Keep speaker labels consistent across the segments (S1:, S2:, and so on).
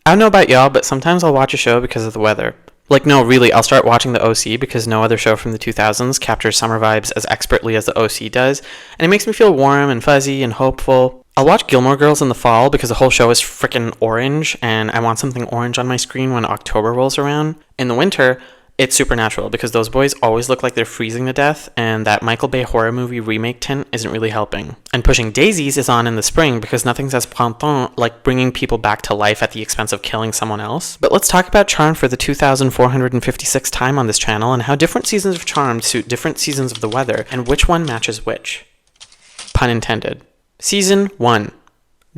S1: I don't know about y'all, but sometimes I'll watch a show because of the weather. Like, no, really, I'll start watching The OC because no other show from the 2000s captures summer vibes as expertly as The OC does, and it makes me feel warm and fuzzy and hopeful. I'll watch Gilmore Girls in the fall because the whole show is frickin' orange, and I want something orange on my screen when October rolls around. In the winter, it's Supernatural because those boys always look like they're freezing to death, and that Michael Bay horror movie remake tint isn't really helping. And Pushing Daisies is on in the spring because nothing's as printemps like bringing people back to life at the expense of killing someone else. But let's talk about Charmed for the 2,456th time on this channel and how different seasons of Charmed suit different seasons of the weather and which one matches which. Pun intended. Season 1.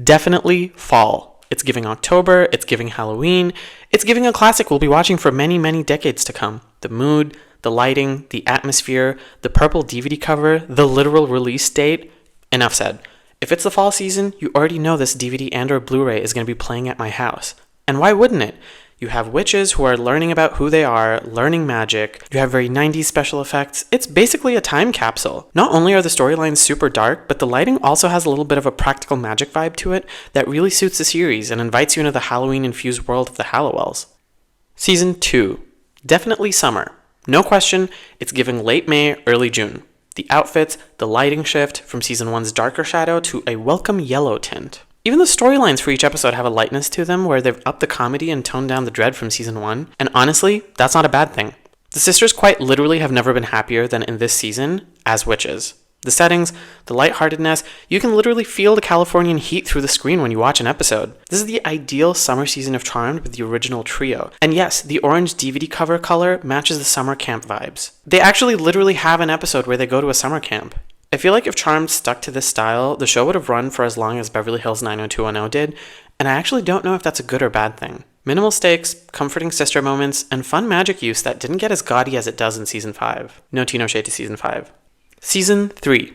S1: Definitely fall. It's giving October, it's giving Halloween, it's giving a classic we'll be watching for many, many decades to come. The mood, the lighting, the atmosphere, the purple DVD cover, the literal release date. Enough said. If it's the fall season, you already know this DVD and or Blu-ray is going to be playing at my house. And why wouldn't it? You have witches who are learning about who they are, learning magic. You have very 90s special effects. It's basically a time capsule. Not only are the storylines super dark, but the lighting also has a little bit of a practical magic vibe to it that really suits the series and invites you into the Halloween-infused world of the Halliwells. Season 2. Definitely summer. No question, it's giving late May, early June. The outfits, the lighting shift from Season 1's darker shadow to a welcome yellow tint. Even the storylines for each episode have a lightness to them where they've upped the comedy and toned down the dread from Season 1, and honestly, that's not a bad thing. The sisters quite literally have never been happier than in this season as witches. The settings, the lightheartedness, you can literally feel the Californian heat through the screen when you watch an episode. This is the ideal summer season of Charmed with the original trio. And yes, the orange DVD cover color matches the summer camp vibes. They actually literally have an episode where they go to a summer camp. I feel like if Charmed stuck to this style, the show would have run for as long as Beverly Hills 90210 did, and I actually don't know if that's a good or bad thing. Minimal stakes, comforting sister moments, and fun magic use that didn't get as gaudy as it does in Season 5. No tea, no shade to Season 5. Season 3.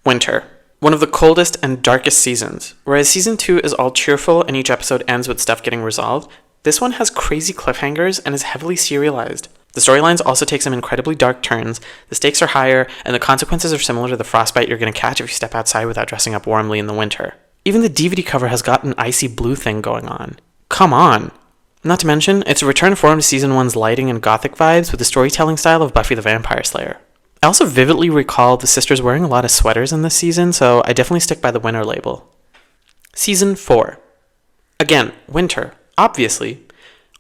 S1: Winter. One of the coldest and darkest seasons. Whereas Season 2 is all cheerful and each episode ends with stuff getting resolved, this one has crazy cliffhangers and is heavily serialized. The storylines also take some incredibly dark turns, the stakes are higher, and the consequences are similar to the frostbite you're going to catch if you step outside without dressing up warmly in the winter. Even the DVD cover has got an icy blue thing going on. Come on! Not to mention, it's a return form to Season 1's lighting and gothic vibes with the storytelling style of Buffy the Vampire Slayer. I also vividly recall the sisters wearing a lot of sweaters in this season, so I definitely stick by the winter label. Season 4. Again, winter, obviously.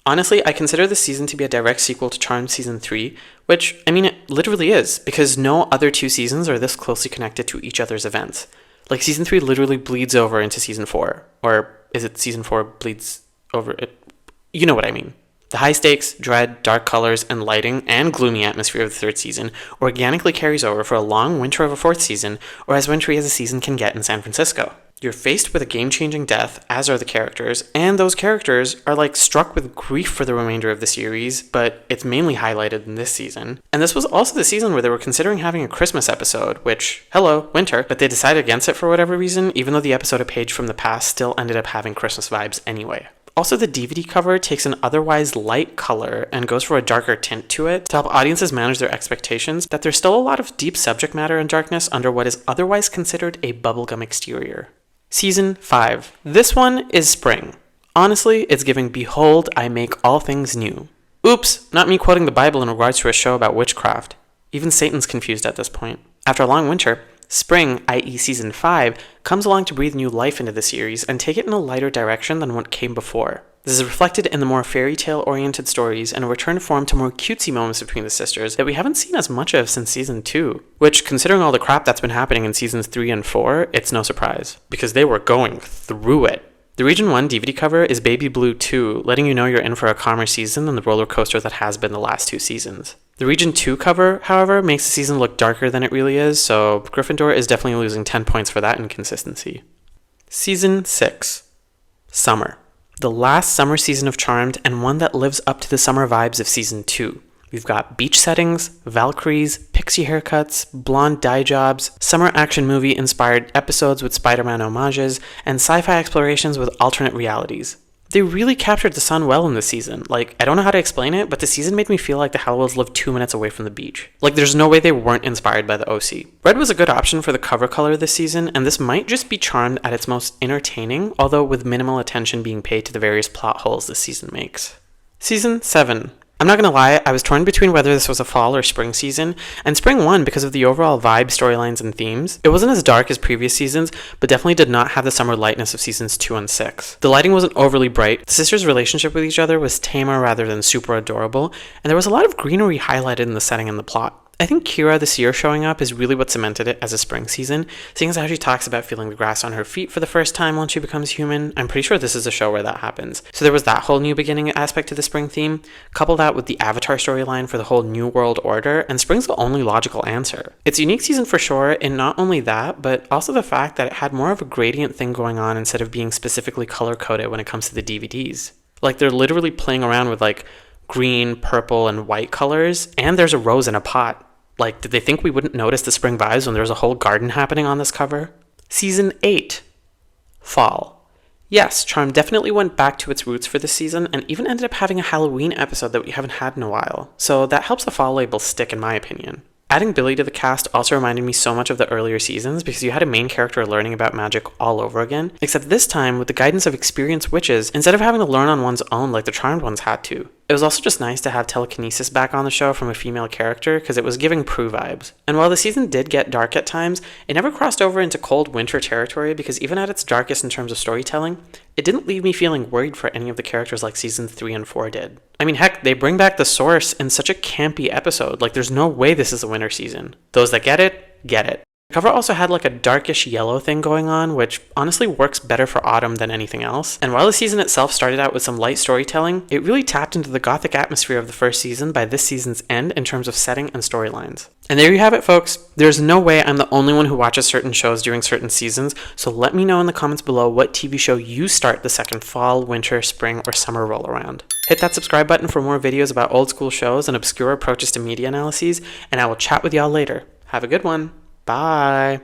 S1: Honestly, I consider this season to be a direct sequel to Charmed Season 3, which, I mean, it literally is, because no other two seasons are this closely connected to each other's events. Like, Season 3 literally bleeds over into Season 4. Or is it Season 4 bleeds over it? You know what I mean. The high stakes, dread, dark colors, and lighting, and gloomy atmosphere of the third season organically carries over for a long winter of a fourth season, or as wintry as a season can get in San Francisco. You're faced with a game-changing death, as are the characters, and those characters are struck with grief for the remainder of the series, but it's mainly highlighted in this season. And this was also the season where they were considering having a Christmas episode, which, hello, winter, but they decided against it for whatever reason, even though the episode of Paige from the past still ended up having Christmas vibes anyway. Also, the DVD cover takes an otherwise light color and goes for a darker tint to it to help audiences manage their expectations that there's still a lot of deep subject matter and darkness under what is otherwise considered a bubblegum exterior. Season 5. This one is spring. Honestly, it's giving Behold, I make all things new. Oops, not me quoting the Bible in regards to a show about witchcraft. Even Satan's confused at this point. After a long winter, spring, i.e. Season 5, comes along to breathe new life into the series and take it in a lighter direction than what came before. This is reflected in the more fairy tale-oriented stories and a return to form to more cutesy moments between the sisters that we haven't seen as much of since Season 2, which, considering all the crap that's been happening in Seasons 3 and 4, it's no surprise, because they were going through it. The Region 1 DVD cover is Baby Blue 2, letting you know you're in for a calmer season than the roller coaster that has been the last two seasons. The Region 2 cover, however, makes the season look darker than it really is, so Gryffindor is definitely losing 10 points for that inconsistency. Season 6. Summer. The last summer season of Charmed, and one that lives up to the summer vibes of Season 2. We've got beach settings, Valkyries, pixie haircuts, blonde dye jobs, summer action movie-inspired episodes with Spider-Man homages, and sci-fi explorations with alternate realities. They really captured the sun well in this season. Like, I don't know how to explain it, but the season made me feel like the Halliwells lived 2 minutes away from the beach. Like, there's no way they weren't inspired by the OC. Red was a good option for the cover color this season, and this might just be Charmed at its most entertaining, although with minimal attention being paid to the various plot holes this season makes. Season 7. I'm not gonna lie, I was torn between whether this was a fall or spring season, and spring won because of the overall vibe, storylines, and themes. It wasn't as dark as previous seasons, but definitely did not have the summer lightness of seasons 2 and 6. The lighting wasn't overly bright, the sisters' relationship with each other was tamer rather than super adorable, and there was a lot of greenery highlighted in the setting and the plot. I think Kira the Seer showing up is really what cemented it as a spring season, seeing as how she talks about feeling the grass on her feet for the first time once she becomes human. I'm pretty sure this is a show where that happens. So there was that whole new beginning aspect to the spring theme, couple that with the Avatar storyline for the whole New World Order, and spring's the only logical answer. It's a unique season for sure, and not only that, but also the fact that it had more of a gradient thing going on instead of being specifically color-coded when it comes to the DVDs. Like, they're literally playing around with like green, purple, and white colors, and there's a rose in a pot. Like, did they think we wouldn't notice the spring vibes when there's a whole garden happening on this cover? Season 8. Fall. Yes, Charmed definitely went back to its roots for this season, and even ended up having a Halloween episode that we haven't had in a while, so that helps the fall label stick in my opinion. Adding Billy to the cast also reminded me so much of the earlier seasons because you had a main character learning about magic all over again, except this time with the guidance of experienced witches instead of having to learn on one's own like the Charmed ones had to. It was also just nice to have telekinesis back on the show from a female character because it was giving Prue vibes. And while the season did get dark at times, it never crossed over into cold winter territory because even at its darkest in terms of storytelling, it didn't leave me feeling worried for any of the characters like seasons 3 and 4 did. I mean, heck, they bring back the Source in such a campy episode, like there's no way this is a winter season. Those that get it, get it. The cover also had like a darkish yellow thing going on, which honestly works better for autumn than anything else. And while the season itself started out with some light storytelling, it really tapped into the gothic atmosphere of the first season by this season's end in terms of setting and storylines. And there you have it, folks. There's no way I'm the only one who watches certain shows during certain seasons, so let me know in the comments below what TV show you start the second fall, winter, spring, or summer roll around. Hit that subscribe button for more videos about old school shows and obscure approaches to media analyses, and I will chat with y'all later. Have a good one. Bye.